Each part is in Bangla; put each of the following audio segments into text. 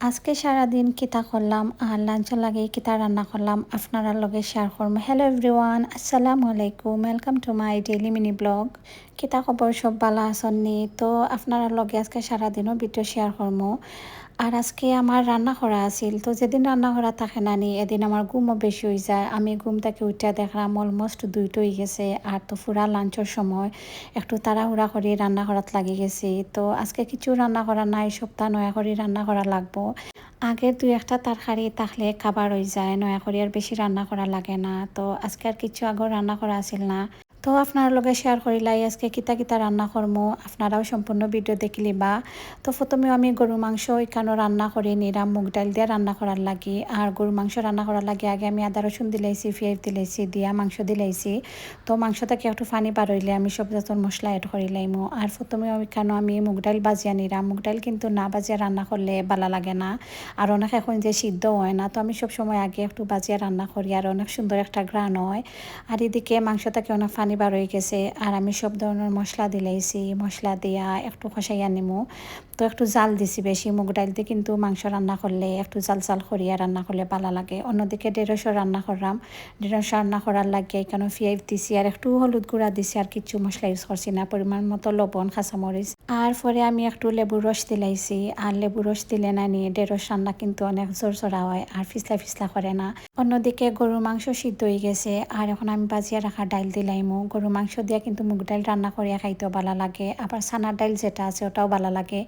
আজকে সারাদিন কিতা করলাম আর লাঞ্চের লাগে কিতা রান্না করলাম আপনারা লগে শেয়ার করবো। হ্যালো এভরিওয়ান, আসসালামু আলাইকুম, welcome to my daily mini blog. কিতা খবর, সব ভালো আছেননি? তো আপনারা লগে আজকে সারাদিনও ভিডিও শেয়ার করবো। আর আজকে আমার রান্না করা আছিল, তো যেদিন রান্না করা থাকে না নি এদিন আমার ঘুমও বেশি হয়ে যায়। আমি ঘুম থেকে উঠে দেখলাম অলমোস্ট 2টা হয়ে গেছে। আর তো পুরা লাঞ্চের সময় একটু তাড়াহুড়া করে রান্না করাত লাগি গেছি। তো আজকে কিছু রান্না করা নাই, সপ্তাহ নয়া করে রান্না করা লাগবো। আগের দুই একটা তরকারি থাকলে খাবার হয়ে যায়, নয়া করে আর বেশি রান্না করা লাগে না। তো আজকে আর কিছু আগর রান্না করা আছিল না, তো আপনার লগে শেয়ার করিলাই আজকে কিতা কিতা রান্না করবো। আপনারাও সম্পূর্ণ ভিডিও দেখলিবা। তো প্রথমেও আমি গরু মাংস এখানে রান্না করি নিরাম মুগ ডাল দিয়ে রান্না করার লাগি। আর গরু মাংস রান্না করার লাগে আগে আমি আদা রসুন দিলাইছি, পেঁয়াজ দিলাইছি, দিয়া মাংস দিলাইছি। তো মাংস থেকে একটু পানি বার হইলে আমি সব যত মশলা এড করিলাইমো। আর প্রথমেও এখানে আমি মুগ ডাল বাজিয়া নিরাম। মুগ ডাল কিন্তু না বাজিয়া রান্না করলে ভালো লাগে না, আর অনেক এখন যে সিদ্ধ হয় না। তো আমি সব সময় আগে একটু বাজিয়া রান্না করি, আর অনেক সুন্দর একটা ঘ্রাণ হয়। আর এদিকে মাংস থেকে অনেক পানি বার হয়ে গেছে, আর আমি সব ধরনের মশলা দিলাইছি। মশলা দিয়া একটু কষাইয়া নিমু। তো একটু জাল দিছি বেশি, মুগ ডাল দিয়ে কিন্তু মাংস রান্না করলে একটু জাল জাল করিয়া রান্না করলে ভালো লাগে। অন্যদিকে ঢেঁড়স রান্না করলাম। ঢেঁড়স রান্না করার লাগে এখানে পেঁয়াজ দিছি আর একটু হলুদ গুঁড়া দিছি, আর কিছু মশলা ইউজ করছি না, পরিমাণ মতো লবণ, কাঁচামরিচ। আর পরে আমি একটু লেবুর রস দিলাইছি। আর লেবুর রস দিলে না নিয়ে ঢেঁড়স রান্না কিন্তু অনেক জোর জোড়া হয় আর ফিসলা ফিসলা করে না। অন্যদিকে গরুর মাংস সিদ্ধ হয়ে গেছে, আর এখন আমি বাজিয়া রাখা ডাল দিলাইমু। গরুর মাংস দিয়ে কিন্তু মুগ ডাল রান্না করিয়া খাইতেও ভালো লাগে, আবার ছানার ডাল যেটা আছে ওটাও ভালো লাগে।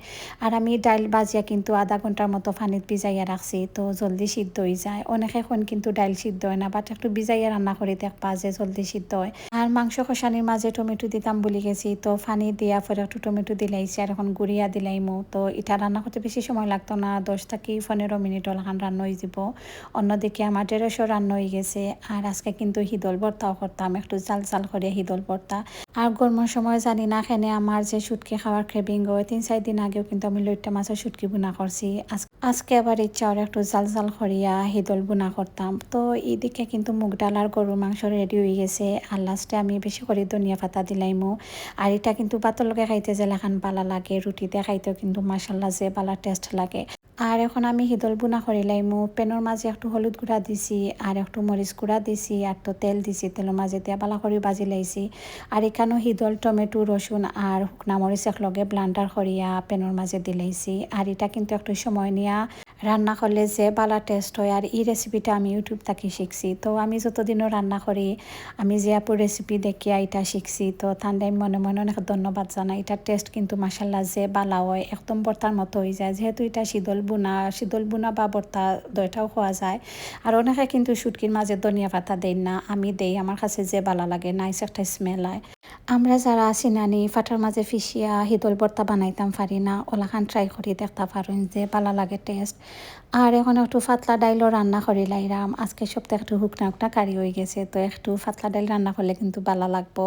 আর আমি ডাল বাজিয়া কিন্তু আধা ঘন্টার মতো পানিত ভিজাইয়া রাখছি, তো জলদি সিদ্ধ হয়ে যায়। অনেকে এখন কিন্তু ডাল সিদ্ধ হয় না, বাট একটু ভিজাইয়া রান্না করে দেখবা যে জলদি সিদ্ধ হয়। আর মাংস কষানির মাঝে টমেটো দিতাম বলে গেছি, তো পানি দিয়া পরে একটু টমেটো দিলাইছি আর এখন গুড়িয়া দিলাইমু। তো এটা রান্না করতে বেশি সময় লাগতো না, 10 থেকে 15 মিনিট ওলাখান রান্না হয়ে যাব। অন্যদিকে আমার ঢেঁড়সও রান্না হয়ে গেছে। আর আজকে কিন্তু হিদল ভর্তাও করতাম, একটু জাল জাল করে হিদল ভর্তা। আর গরমের সময় জানি না খেনে আমার যে শুটকি খাওয়ার ক্রেভিং হয়, 3-4 দিন আগেও কিন্তু আমি লইট্টা মাছের শুটকি বুনা করছি। আজকে আবার ইচ্ছা আর একটু জাল জাল করিয়া হিদল বুনা করতাম। তো এইদিকে কিন্তু মুগ ডাল আর গরুর মাংস রেডি হয়ে গেছে। আর লাস্টে আমি বেশি করে ধনিয়া পাতা দিলাইমু। আর এটা কিন্তু ভাতের লগে খাইতে যে লাখান ভালো লাগে, রুটিতে খাইতেও কিন্তু মাশাল্লাহ যে ভালো টেস্ট লাগে। আর এখন আমি হিদল বুনা করিলাইমু। পেনের মাঝে একটু হলুদ গুঁড়া দিছি আর একটু মরিচ গুঁড়া দিছি আর তো তেল দিছি, তেলের মাঝে দিয়া বালা করে বাজি লাইছি। আর এখানেও হিদল টমেটো, রসুন আর শুকনা মরিচ একলগে ব্লান্ডার করিয়া পেনের মাঝে দিলাইছি। আর এটা কিন্তু একটু সময় নিয়া রান্না করলে যে ভালো টেস্ট হয়। আর এই রেসিপিটা আমি ইউটিউব থেকে শিখছি। তো আমি যতদিনও রান্না করি আমি যে আপুর রেসিপি দেখিয়া এটা শিখছি, তো ঠান্ডায় মনে মনে অনেক ধন্যবাদ জানাই। এটার টেস্ট কিন্তু মাসাল্লাহ যে ভালো হয়, একদম ভর্তার মতো হয়ে যায়। যেহেতু এটা শীতল বুনা বা ভর্তা দুইটাও খাওয়া যায়। আর অনেকে কিন্তু শুটকির মাঝে ধনিয়া পাতা দেয় না, আমি দেই। আমার কাছে যে ভালো লাগে, নাইস একটা স্মেল হয়। আমরা যারা আছি নানি ফাটার মাঝে ফিসিয়া হিদল ভর্তা বানাইতাম পারি না, ওলাখান ট্রাই করি দেখতে পারেন যে ভালো লাগে টেস্ট। আর এখন একটু পাতলা ডাইলও রান্না করি লাইরাম। আজকে সপ্তাহে একটু হুকনা হুকনা কারি হয়ে গেছে, তো একটু পাতলা ডাইল রান্না করলে কিন্তু ভালো লাগবো।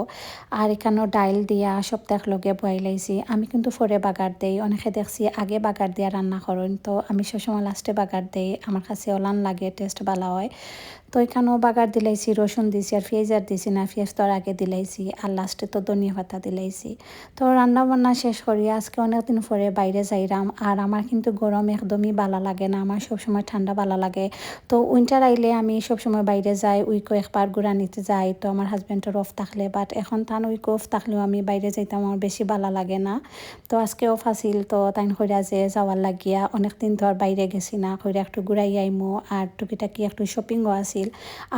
আর এখানেও ডাইল দিয়া সপ্তাহ লগে বয়াই লাইছি। আমি কিন্তু পরে বাগার দেই, অনেকে দেখছি আগে বাগার দিয়া রান্না করেন, তো আমি সবসময় লাস্টে বাগার দেই। আমার কাছে ওলান লাগে, টেস্ট ভালো হয়। তো এখানেও বাগার দিলাইছি, রসুন দিছি আর পেঁয়াজ আর দিছি না, পেঁয়াজ তো আর আগে দিলাইছি। আর লাস্টে তো ধনিয়া পাতা দিলাইছি। তো রান্না বান্না শেষ করি আজকে অনেকদিন পরে বাইরে যাইরাম। আর আমার কিন্তু গরম একদমই ভালো লাগে না, আমার সবসময় ঠান্ডা ভালো লাগে। তো উইন্টার আইলে আমি সবসময় বাইরে যাই, উইকো একবার ঘুরা নিতে যাই। তো আমার হাজব্যান্ডের অফ থাকলে, বাট এখন তান উইকো অফ থাকলেও আমি বাইরে যাইতাম, আমার বেশি ভালো লাগে না। তো আজকে অফ আসিল, তো তাইন কইরা যে যাওয়ার লাগিয়া অনেকদিন তো আর বাইরে গেছি না, কইরা একটু ঘুরাই আইমো। আর টুকিটাকি একটু শপিংও আসিল।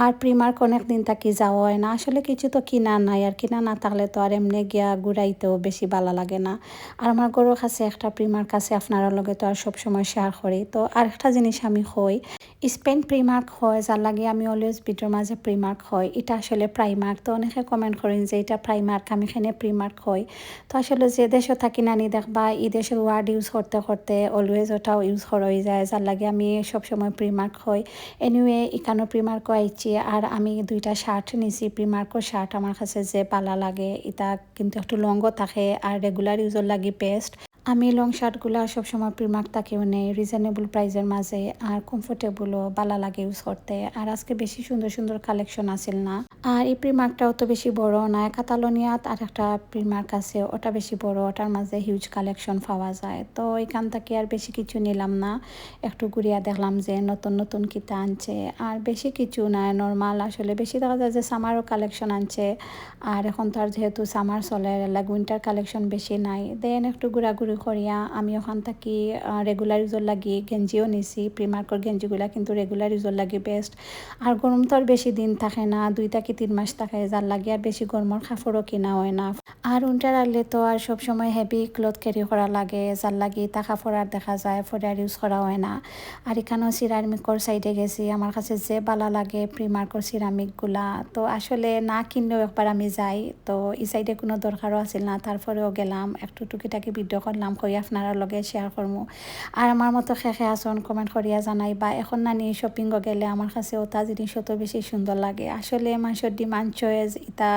আর প্রিমার্ক অনেকদিন তাকি যাওয়া হয় না, আসলে কিছু তো কিনা নাই। আর কিনা না থাকলে তো আর এমনি গিয়া ঘুরাইতেও বেশি ভালো লাগে না। আর আমার গরুর কাছে একটা প্রিমার্ক আছে, আপনার লগে তো আর সবসময় শেয়ার করি। তো আরেকটা জিনিস আমি হই স্পেন প্রিমার্ক হয়, যার লাগে আমি অলওয়েজ ভিডিওর মাঝে প্রিমার্ক হয়। এটা আসলে প্রাইমার্ক, তো অনেকে কমেন্ট করেন যে এটা প্রাইমার্ক, আমি এখানে প্রিমার্ক হয়। তো আসলে যে দেশও থাকি নানি দেখবা এই দেশের ওয়ার্ড ইউজ করতে করতে অলওয়েজ ওটাও ইউজ করা হয়ে যায়, যার লাগে আমি সবসময় প্রিমার্ক হয়। এনিওয়ে এখানেও প্রিমার্কও আইছি। আর আমি 2টা শার্ট নিছি, প্রিমার্কও শার্ট আমার কাছে যে ভালো লাগে। এটা কিন্তু একটু লংও থাকে আর রেগুলার ইউজের লাগে বেস্ট। আমি লং শার্টগুলা সবসময় প্রিমার্ক তাকেও নেই রিজনেবল প্রাইসের মাঝে আর কমফোর্টেবলও বালা লাগে ইউজ করতে। আর আজকে বেশি সুন্দর সুন্দর কালেকশন আসিল না। আর এই প্রিমার্কটাও তো বেশি বড় না, কাতালোনিয়াত আর একটা প্রিমার্ক আছে, ওটা বেশি বড়, ওটার মাঝে হিউজ কালেকশন পাওয়া যায়। তো এখান থেকে আর বেশি কিছু নিলাম না, একটু ঘুরিয়া দেখলাম যে নতুন নতুন কিতা আনছে। আর বেশি কিছু না, নর্মাল আসলে বেশি দেখা যায় যে সামারও কালেকশন আনছে। আর এখন তো আর যেহেতু সামার চলে, উইন্টার কালেকশন বেশি নাই। দেন একটু ঘোরাঘুরি করিয়া আমি ওখান থাকি রেগুলার ইউজর লাগি গেঞ্জিও নিছি। প্রিমার্কর গেঞ্জিগুলা কিন্তু রেগুলার ইউজর লাগি বেস্ট। আর গরম তো আর বেশি দিন থাকে না, 2 থেকে 3 মাস থাকে, যার লাগে আর বেশি গরমের কাপড়ও কিনা হয় না। আর উইন্টার আনলে তো আর সবসময় হেভি ক্লথ ক্যারি করা লাগে, যার লাগে তা কাপড় আর দেখা যায় পরে আর ইউজ করা হয় না। আর এখানেও সিরামিকর সাইডে গেছি, আমার কাছে যে বালা লাগে প্রিমার্কর সিরামিকগুলা, তো আসলে না কিনলেও একবার আমি যাই। তো এই সাইডে কোনো দরকারও আছিল না, তারপরেও গেলাম, একটু টুকিটাকি ভিডিও করলাম, কই আপনারা লগে শেয়ার করবো। আর আমার মতো খেখে আসন কমেন্ট করিয়া জানাই, বা এখন নানি শপিংও গেলে আমার কাছে ওটা জিনিস অত বেশি সুন্দর লাগে। আসলে মানুষের ডিমান্ড চয়েস এটা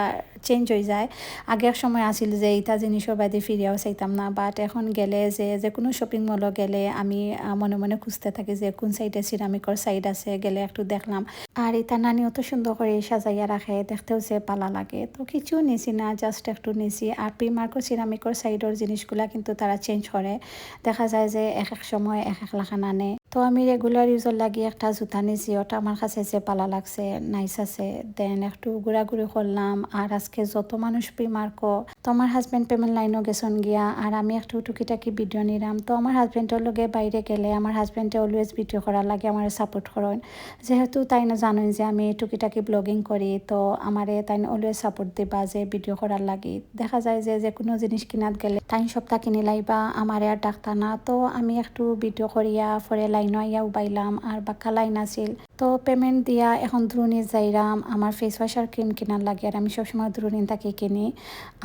চেঞ্জ হয়ে যায়। আগের সময় আসিল যে ইটা জিনিসের বাদে ফিরিয়াও চাইতাম না, বাট এখন গেলে যে কোনো শপিং মলও গেলে আমি মনে মনে খুঁজতে থাকি যে কোন সাইডে সিরামিকর সাইড আছে, গেলে একটু দেখলাম। আর এটা নানি অত সুন্দর করে সাজাইয়া রাখে, দেখতেও যে পালা লাগে। তো কিছু নিছি না, জাস্ট একটু নিছি। আর প্রিমার্কর সিরামিকর সাইডের জিনিসগুলা কিন্তু তারা চেঞ্জ করে, দেখা যায় যে এক এক সময় এক এক লাখান আনে। তো আমি রেগুলার ইউজর লাগি একটা জুতা নিছি, ওটা আমার কাছে যে পালা লাগছে, নাইস আছে। দেন একটু ঘোরাঘুরি করলাম। আর আজকে যত মানুষ প্রিমার্কো, তো আমার হাজব্যান্ড পেমেন্ট লাইনও গেছন গিয়া, আর আমি একটু টুকিটাকি ভিডিও নিলাম। তো আমার হাজব্যান্ডের লগে বাইরে গেলে আমার হাজব্যান্ডে অলওয়েজ ভিডিও করার লাগে আমার সাপোর্ট করেন, যেহেতু তাই না জানেন যে আমি টুকিটাকি ব্লগিং করি। তো আমারে তাই অলওয়েজ সাপোর্ট দিবা যে ভিডিও করার লাগি। দেখা যায় যে কোনো জিনিস কিনাত গেলে তাই সপ্তাহ কিনি লাইবা, আমারে আর ডাক্তা না। তো আমি একটু ভিডিও করিয়া পরে লাইনও আইয়া উবাইলাম, আর বাক্কা লাইন আছিল। তো পেমেন্ট দিয়া এখন দ্রুনি যাইরাম আমার ফেস ওয়াশ আর ক্রিম কেনার লাগে, আর আমি সবসময় দ্রুনিন তাকে কিনি।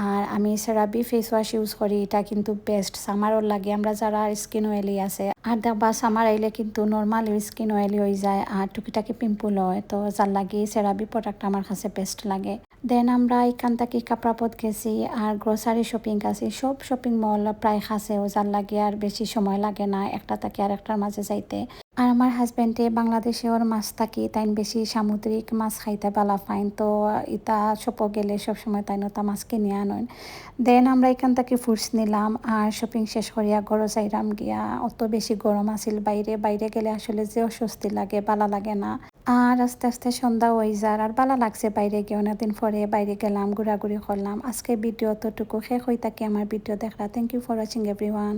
আর আমি সেরাবি ফেস ওয়াশ ইউজ করি, এটা কিন্তু বেস্ট সামারও লাগে আমরা যারা স্কিন অয়েলি আছে। আর দেখবা সামার আইলে কিন্তু নর্মাল স্কিন অয়েলি হয়ে যায় আর টুকিটাকি পিম্পল হয়, তো যার লাগে সেরাবি প্রোডাক্ট আমার কাছে বেস্ট লাগে। দেন আমরা এখান থেকে কাপড়াপদ গেছি আর গ্রোসারি শপিং আছে, সব শপিং মল প্রায় খাসেও, যার লাগে আর বেশি সময় লাগে না একটা থেকে আর একটার মাঝে যাইতে। আর আমার হাজব্যান্ডে বাংলাদেশে ওর মাছ থাকি, তাই বেশি সামুদ্রিক মাছ খাইতে বালা ফাইন। তো ইতা সপো গেলে সবসময় তাই নতা মাছ কিনে আনেন। দেন আমরা এখান থেকে ফ্রুটস নিলাম আর শপিং শেষ করিয়া গরো যাইরাম গিয়া। অত বেশি গরম আছিল বাইরে, বাইরে গেলে আসলে যে অস্বস্তি লাগে, বালা লাগে না। আর আস্তে আস্তে সন্ধ্যা হয়ে যায়, আর বালা লাগছে বাইরে গিয়ে। অনেকদিন পরে বাইরে গেলাম, ঘোরাঘুরি করলাম। আজকে ভিডিও অতটুকু শেষ হয়ে থাকে। আমার ভিডিও দেখরা, thank you for watching everyone.